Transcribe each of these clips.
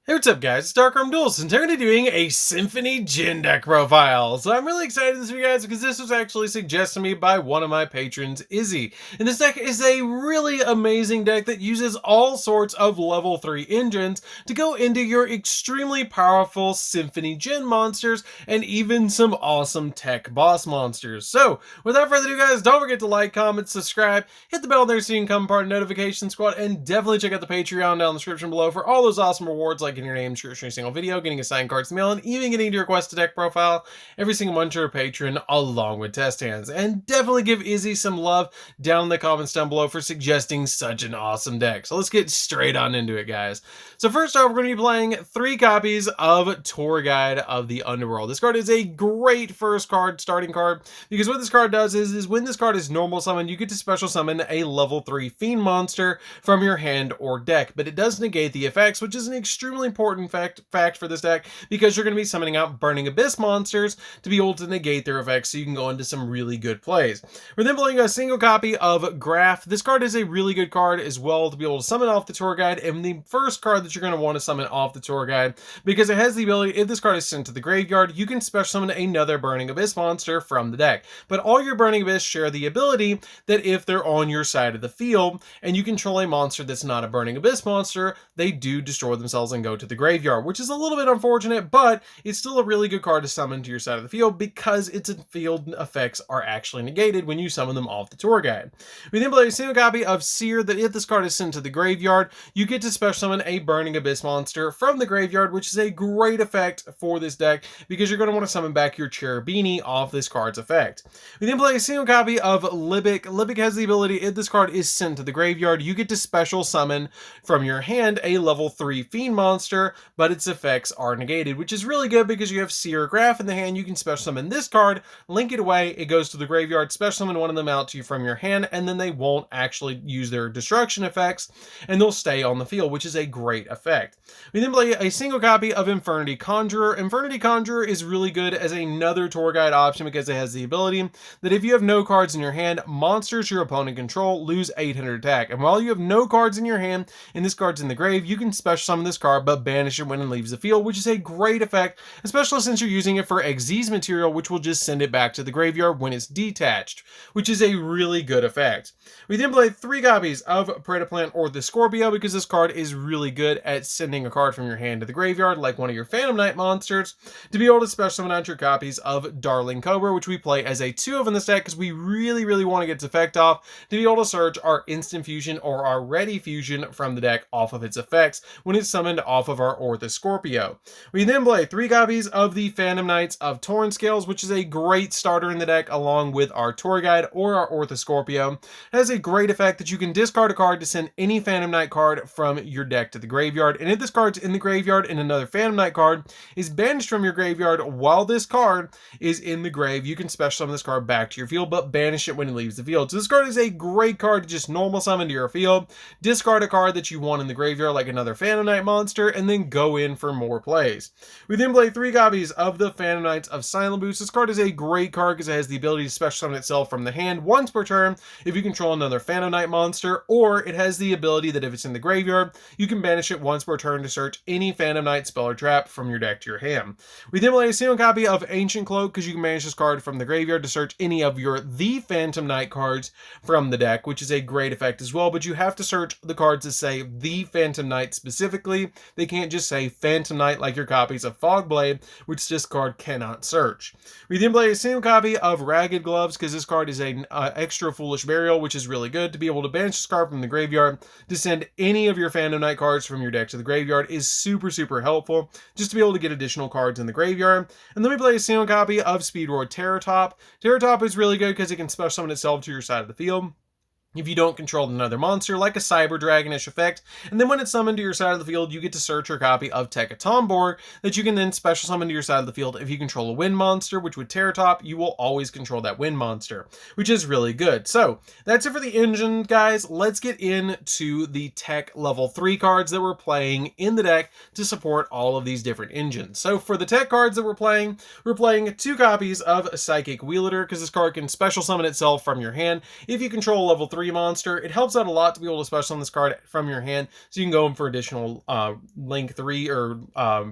Hey, what's up guys, it's DarkArmedDuelist, and today we're going to be doing a Symphony Djinn deck profile. So I'm really excited this week guys, because this was actually suggested to me by one of my patrons, Izzy. And this deck is a really amazing deck that uses all sorts of level 3 engines to go into your extremely powerful Symphony Djinn monsters, and even some awesome tech boss monsters. So without further ado guys, don't forget to like, comment, subscribe, hit the bell there so you can become part of the notification squad, and definitely check out the Patreon down in the description below for all those awesome rewards like getting your name shirt every single video, getting assigned cards in the mail, and even getting to request a deck profile every single month to your patron along with test hands. And definitely give Izzy some love down in the comments down below for suggesting such an awesome deck. So let's get straight on into it guys. So first off, we're going to be playing 3 copies of Tour Guide of the Underworld. This card is a great first card, starting card, because what this card does is when this card is normal summoned, you get to special summon a level 3 fiend monster from your hand or deck, but it does negate the effects, which is an extremely important fact for this deck, because you're going to be summoning out Burning Abyss monsters to be able to negate their effects, so you can go into some really good plays. We're then playing a single copy of Graph. This card is a really good card as well to be able to summon off the Tour Guide, and the first card that you're going to want to summon off the Tour Guide, because it has the ability, if this card is sent to the graveyard, you can special summon another Burning Abyss monster from the deck. But all your Burning Abyss share the ability that if they're on your side of the field, and you control a monster that's not a Burning Abyss monster, they do destroy themselves and go to the graveyard, which is a little bit unfortunate, but it's still a really good card to summon to your side of the field because its field effects are actually negated when you summon them off the Tour Guide. We then play a single copy of Seer, that if this card is sent to the graveyard, you get to special summon a Burning Abyss monster from the graveyard, which is a great effect for this deck because you're going to want to summon back your Cherubini off this card's effect. We then play a single copy of Libic. Libic has the ability, if this card is sent to the graveyard, you get to special summon from your hand a level 3 fiend monster, but its effects are negated, which is really good because you have Seer Graph in the hand. You can special summon this card, link it away, it goes to the graveyard, special summon one of them out to you from your hand, and then they won't actually use their destruction effects, and they'll stay on the field, which is a great effect. We then play a single copy of Infernity Conjurer. Infernity Conjurer is really good as another Tour Guide option because it has the ability that if you have no cards in your hand, monsters your opponent control lose 800 attack. And while you have no cards in your hand and this card's in the grave, you can special summon this card but banish it when it leaves the field, which is a great effect, especially since you're using it for Xyz material, which will just send it back to the graveyard when it's detached, which is a really good effect. We then play 3 copies of Predaplant or the Scorpio because this card is really good at sending a card from your hand to the graveyard, like one of your Phantom Knight monsters, to be able to special summon out your copies of Darling Cobra, which we play as a 2 of in this deck because we really want to get its effect off to be able to search our Instant Fusion or our Ready Fusion from the deck off of its effects when it's summoned off of our Ortha Scorpio. We then play 3 copies of the Phantom Knights of Torn Scales, which is a great starter in the deck along with our Tour Guide or our Ortha Scorpio. It has a great effect that you can discard a card to send any Phantom Knight card from your deck to the graveyard, and if this card's in the graveyard and another Phantom Knight card is banished from your graveyard while this card is in the grave, you can special summon this card back to your field but banish it when it leaves the field. So this card is a great card to just normal summon to your field, discard a card that you want in the graveyard like another Phantom Knight monster, and then go in for more plays. We then play 3 copies of the Phantom Knights of Silent Boost. This card is a great card because it has the ability to special summon itself from the hand once per turn if you control another Phantom Knight monster, or it has the ability that if it's in the graveyard, you can banish it once per turn to search any Phantom Knight spell or trap from your deck to your hand. We then play a single copy of Ancient Cloak because you can banish this card from the graveyard to search any of your The Phantom Knight cards from the deck, which is a great effect as well, but you have to search the cards that say The Phantom Knight specifically. They can't just say Phantom Knight like your copies of Fogblade, which this card cannot search. We then play a single copy of Ragged Gloves because this card is an extra Foolish Burial, which is really good to be able to banish this card from the graveyard to send any of your Phantom Knight cards from your deck to the graveyard is super helpful just to be able to get additional cards in the graveyard. And then we play a single copy of Speedroid Terratop. Terratop is really good because it can special summon itself to your side of the field if you don't control another monster, like a Cyber Dragonish effect, and then when it's summoned to your side of the field, you get to search your copy of Tekka that you can then special summon to your side of the field if you control a wind monster, which with Terratop, you will always control that wind monster, which is really good. So, that's it for the engine, guys. Let's get into the tech level 3 cards that we're playing in the deck to support all of these different engines. So, for the tech cards that we're playing 2 copies of Psychic Wielder, because this card can special summon itself from your hand if you control a level 3 3 monster. It helps out a lot to be able to special summon this card from your hand, so you can go in for additional rank 3 or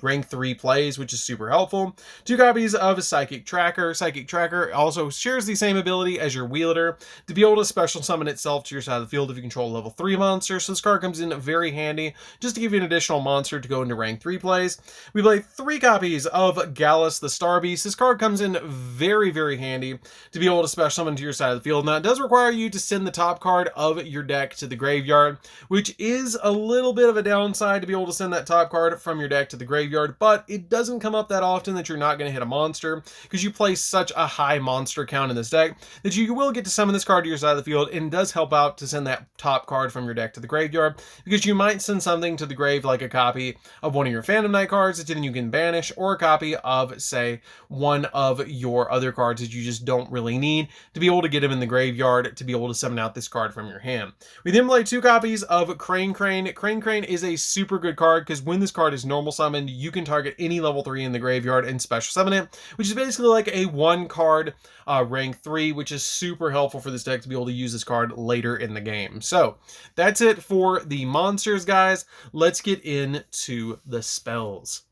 rank 3 plays, which is super helpful. 2 copies of Psychic Tracker. Psychic Tracker also shares the same ability as your Wielder to be able to special summon itself to your side of the field if you control a level 3 monster. So this card comes in very handy just to give you an additional monster to go into rank 3 plays. We play 3 copies of Gallus the Star Beast. This card comes in very, very handy to be able to special summon to your side of the field. Now, it does require you to send the top card of your deck to the graveyard, which is a little bit of a downside to be able to send that top card from your deck to the graveyard, but it doesn't come up that often that you're not going to hit a monster, because you play such a high monster count in this deck that you will get to summon this card to your side of the field, and it does help out to send that top card from your deck to the graveyard, because you might send something to the grave like a copy of one of your Phantom Knight cards that then you can banish, or a copy of, say, one of your other cards that you just don't really need to be able to get them in the graveyard to be able to summon out this card from your hand. We then play 2 copies of Crane Crane. Crane Crane is a super good card because when this card is normal summoned, you can target any level 3 in the graveyard and special summon it, which is basically like a 1 card rank 3, which is super helpful for this deck to be able to use this card later in the game. So that's it for the monsters, guys. Let's get into the spells.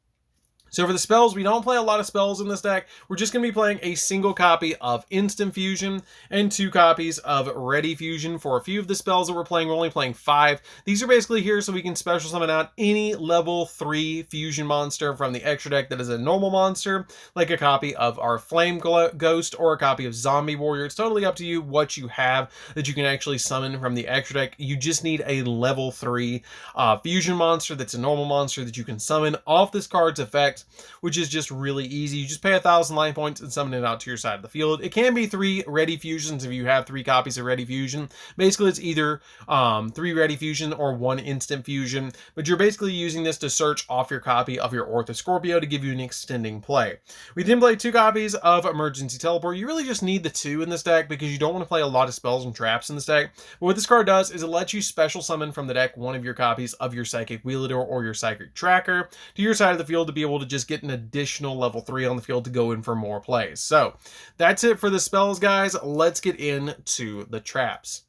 So for the spells, we don't play a lot of spells in this deck. We're just going to be playing a single copy of Instant Fusion and 2 copies of Ready Fusion. For a few of the spells that we're only playing 5. These are basically here so we can special summon out any level 3 fusion monster from the extra deck that is a normal monster, like a copy of our Flame Ghost or a copy of Zombie Warrior. It's totally up to you what you have that you can actually summon from the extra deck. You just need a level 3 fusion monster that's a normal monster that you can summon off this card's effect, which is just really easy. You just pay 1,000 life points and summon it out to your side of the field. It can be 3 Ready Fusions if you have 3 copies of Ready Fusion. Basically, it's either 3 Ready Fusion or 1 Instant Fusion, but you're basically using this to search off your copy of your Ortho Scorpio to give you an extending play. We then play 2 copies of Emergency Teleport. You really just need the 2 in this deck because you don't want to play a lot of spells and traps in this deck. But what this card does is it lets you special summon from the deck one of your copies of your Psychic Wielder or your Psychic Tracker to your side of the field to be able to just get an additional level 3 on the field to go in for more plays. So that's it for the spells, guys. Let's get into the traps.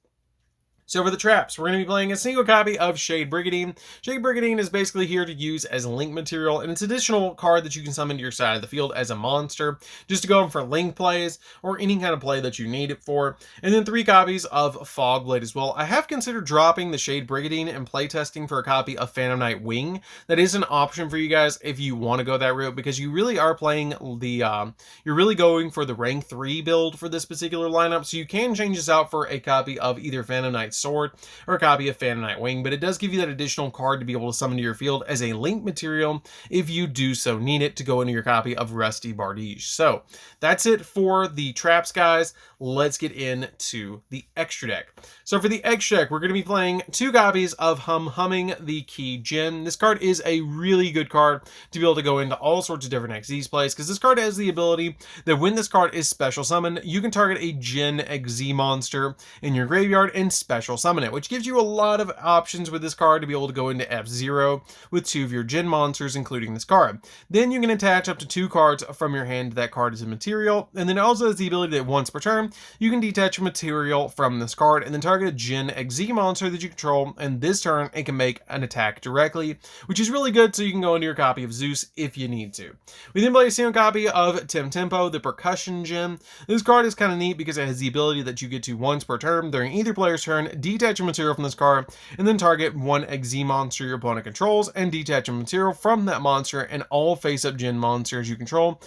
So for the traps, we're going to be playing a single copy of Shade Brigandine. Shade Brigandine is basically here to use as link material, and it's an additional card that you can summon to your side of the field as a monster, just to go in for link plays, or any kind of play that you need it for. And then 3 copies of Fogblade as well. I have considered dropping the Shade Brigandine and playtesting for a copy of Phantom Knight Wing. That is an option for you guys if you want to go that route, because you really are playing the, you're really going for the rank 3 build for this particular lineup, so you can change this out for a copy of either Phantom Knight Sword or a copy of Phantom Knight Wing, but it does give you that additional card to be able to summon to your field as a link material if you do so need it to go into your copy of Rusty Bardige. So that's it for the traps, guys. Let's get into the extra deck. So for the extra deck, we're going to be playing 2 copies of Humming the Key Djinn. This card is a really good card to be able to go into all sorts of different XZ plays, because this card has the ability that when this card is special summoned, you can target a Djinn XZ monster in your graveyard and special summon it, which gives you a lot of options with this card to be able to go into F0 with 2 of your Djinn monsters, including this card. Then you can attach up to 2 cards from your hand to that card as a material, and then it also has the ability that once per turn, you can detach a material from this card and then target a Djinn XZ monster that you control, and this turn it can make an attack directly, which is really good, so you can go into your copy of Zeus if you need to. We then play a single copy of Tim Tempo, the Percussion Djinn. This card is kind of neat because it has the ability that you get to once per turn during either player's turn, detach a material from this card, and then target 1 XZ monster your opponent controls, and detach a material from that monster, and all face-up Djinn monsters you control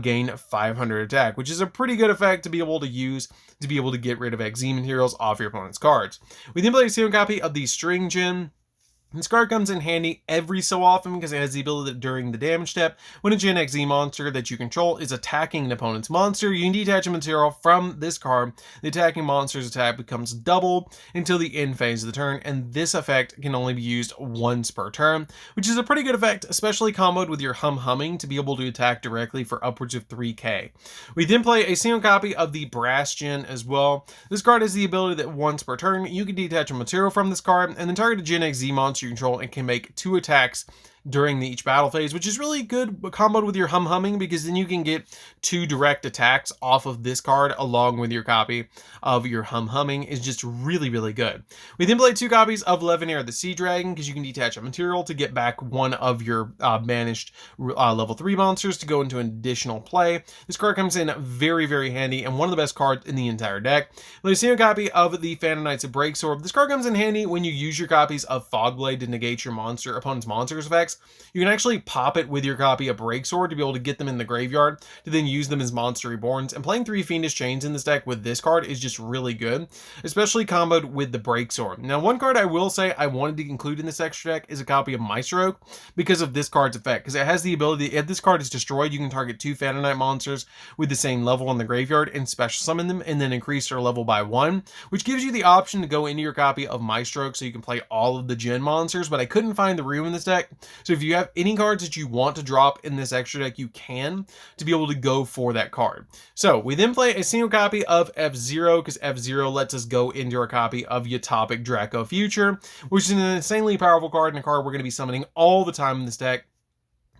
gain 500 attack, which is a pretty good effect to be able to use to be able to get rid of XZ materials off your opponent's cards. We then play a single copy of the String Djinn. This card comes in handy every so often because it has the ability that during the damage step, when a Djinn XZ monster that you control is attacking an opponent's monster, you can detach a material from this card. The attacking monster's attack becomes doubled until the end phase of the turn, and this effect can only be used once per turn, which is a pretty good effect, especially comboed with your Humming to be able to attack directly for upwards of 3k. We then play a single copy of the Brass Djinn as well. This card has the ability that once per turn, you can detach a material from this card, and then target a Djinn XZ monster you control and can make 2 attacks during each battle phase, which is really good comboed with your humming, because then you can get 2 direct attacks off of this card along with your copy of your humming. Is just really, really good. We then play 2 copies of Levenair the Sea Dragon, because you can detach a material to get back one of your banished level 3 monsters to go into an additional play. This card comes in very, very handy and one of the best cards in the entire deck. We see a copy of the Phantom Knights of Breaksword. This card comes in handy when you use your copies of Fogblade to negate your opponent's monster's effects. You can actually pop it with your copy of Breaksword to be able to get them in the graveyard to then use them as Monster Reborns. And playing 3 Fiendish Chains in this deck with this card is just really good, especially comboed with the Breaksword. Now, one card I will say I wanted to include in this extra deck is a copy of Maestro because of this card's effect, because it has the ability, if this card is destroyed, you can target 2 Phantom Knight monsters with the same level in the graveyard and special summon them and then increase their level by 1, which gives you the option to go into your copy of Maestro so you can play all of the Djinn monsters. But I couldn't find the room in this deck, so if you have any cards that you want to drop in this extra deck, you can, to be able to go for that card. So we then play a single copy of F-Zero, because F-Zero lets us go into our copy of Yatopic Draco Future, which is an insanely powerful card and a card we're going to be summoning all the time in this deck,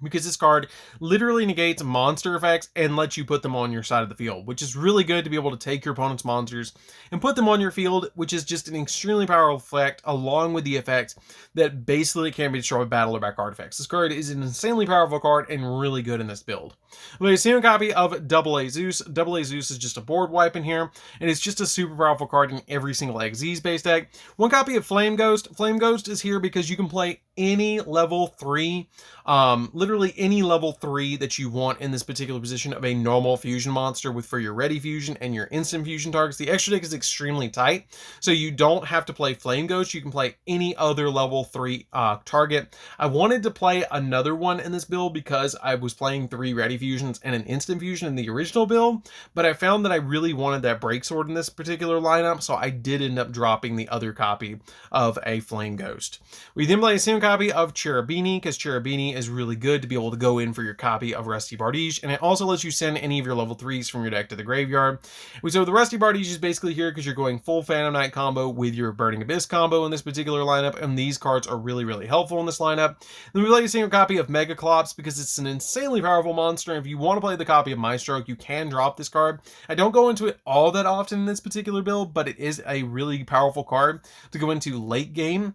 because this card literally negates monster effects and lets you put them on your side of the field, which is really good to be able to take your opponent's monsters and put them on your field, which is just an extremely powerful effect, along with the effects that basically can be destroyed with battle or back artifacts. This card is an insanely powerful card and really good in this build. We have a single copy of Double A Zeus. Double A Zeus is just a board wipe in here, and it's just a super powerful card in every single XZ base deck. One copy of Flame Ghost. Flame Ghost is here because you can play any level 3, literally any level 3 that you want in this particular position of a normal fusion monster for your ready fusion and your instant fusion targets. The extra deck is extremely tight, so you don't have to play Flame Ghost. You can play any other level 3 target. I wanted to play another one in this build because I was playing 3 ready fusions and an instant fusion in the original build, but I found that I really wanted that Breaksword in this particular lineup, so I did end up dropping the other copy of a Flame Ghost. We then play a single copy of Cherubini, because Cherubini is really good to be able to go in for your copy of Rusty Bardige, and it also lets you send any of your level 3s from your deck to the graveyard. So the Rusty Bardige is basically here because you're going full Phantom Knight combo with your Burning Abyss combo in this particular lineup, and these cards are really, really helpful in this lineup. Then we play a single copy of Megaclops because it's an insanely powerful monster, and if you want to play the copy of Maestro, you can drop this card. I don't go into it all that often in this particular build, but it is a really powerful card to go into late game,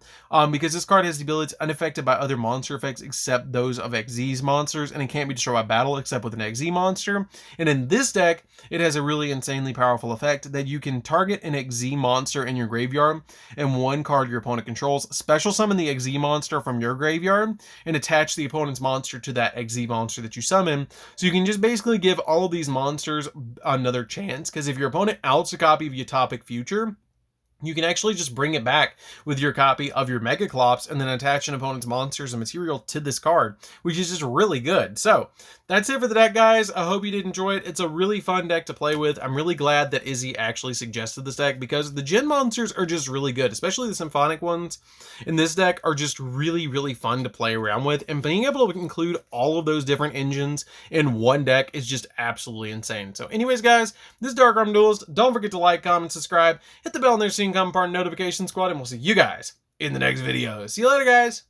because this card has the ability to unaffected by other monster effects except those of XZ's monsters, and it can't be destroyed by battle except with an XZ monster. And in this deck, it has a really insanely powerful effect that you can target an XZ monster in your graveyard, and one card your opponent controls, special summon the XZ monster from your graveyard, and attach the opponent's monster to that XZ monster that you summon. So you can just basically give all of these monsters another chance, because if your opponent outs a copy of Utopic Future, you can actually just bring it back with your copy of your Megaclops and then attach an opponent's monsters and material to this card, which is just really good. So that's it for the deck, guys. I hope you did enjoy it. It's a really fun deck to play with. I'm really glad that Izzy actually suggested this deck, because the Djinn monsters are just really good, especially the symphonic ones in this deck are just really, really fun to play around with. And being able to include all of those different engines in one deck is just absolutely insane. So anyways, guys, this is DarkArmedDuelist. Don't forget to like, comment, subscribe, hit the bell on there so you can become part of the notification squad, and we'll see you guys in the next video. See you later, guys.